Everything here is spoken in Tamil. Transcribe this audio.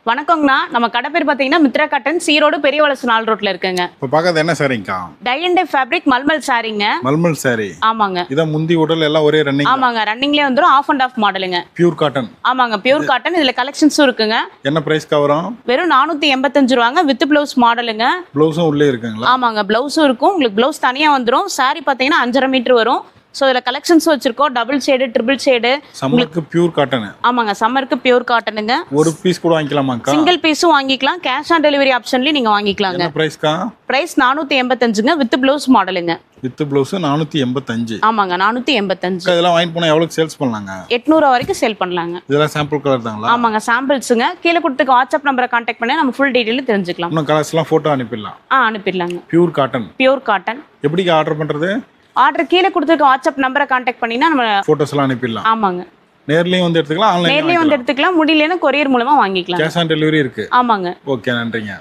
வணக்கங்கண்ணா. நம்ம கடை பேர் பார்த்தீங்கன்னா மித்ரா காட்டன்ஸ், ஈரோடு பெரிய வலசு 4 ரோட்ல இருக்குங்க. இப்போ பார்க்கறது என்ன சாரிங்கக்கா? Tie and tie fabric mulmul சாரிங்க. மல்மல் சாரி. ஆமாங்க. இத முந்தி உடல் எல்லாம் ஒரே ரன்னிங். ஆமாங்க, ரன்னிங்லயே வந்துரும். ஆஃப் அண்ட் ஆஃப் மாடலுங்க. Pure cotton. ஆமாங்க, பியூர் காட்டன். இதுல கலெக்ஷன்ஸும் இருக்குங்க. என்ன பிரைஸ்க்கு வரும்? வெறும் 485 ரூபாங்க. வித் பிளவுஸ் மாடலுங்க. ப்ளவுஸும் உள்ளே இருக்குங்களா? ஆமாங்க, பிளவுஸும் இருக்கும். உங்களுக்கு பிளவுஸ் தனியா வந்துரும். சாரி பார்த்தீங்கன்னா 5.5 மீட்டர் வரும். ஸோ இதில் கலெக்ஷன்ஸ் வச்சிருக்கோம். Double shade, triple shade. சம்மருக்கு பியூர் காட்டன். ஆமாங்க, சம்மருக்கு பியூர் காட்டனுங்க. ஒரு பீஸ் கூட வாங்கிக்கலாமாக்கா? சிங்கிள் பீஸும் வாங்கிக்கலாம். கேஷ் ஆன் டெலிவரி ஆப்ஷன்லயும் நீங்க வாங்கிக்கலாங்க. என்ன பிரைஸ்க்கா? பிரைஸ் 485ங்க. வித் பிளவுஸ் மாடலுங்க. With blouse 485. ஆமாங்க, 485. இதெல்லாம் வாங்கி போனா எவ்வளவு சேல்ஸ் பண்ணலாங்க? 800 வரைக்கும் சேல் பண்ணலாங்க. இதெல்லாம் சாம்பிள் கலர் தாங்களா? ஆமாங்க, சாம்பிள்ஸுங்க. கீழே கொடுத்துக்க வாட்ஸ்அப் நம்பரை கான்டாக்ட் பண்ணி நம்ம ஃபுல் டீடைல் தெரிஞ்சுக்கலாம். இன்னும் கலர்ஸ்லாம் போட்டோ அனுப்பிடலாம். அனுப்பிடலாங்க. Pure cotton. Pure cotton. எப்படி ஆர்டர் பண்றது? ஆர்டர் கீழே கொடுத்துருக்க வாட்ஸ்அப் நம்பரை கான்டாக்ட் பண்ணினா நம்ம போட்டோஸ் எல்லாம் அனுப்பிடலாம். ஆமாங்க, நேர்லயும் வந்து எடுத்துக்கலாம், ஆன்லைன்லயும் நேர்லயும் வந்து எடுத்துக்கலாம். முடியலன்னா கொரியர் மூலமா வாங்கிக்கலாம். கேஷ் ஆன் டெலிவரி இருக்கு. ஆமாங்க. ஓகே, நன்றிங்க.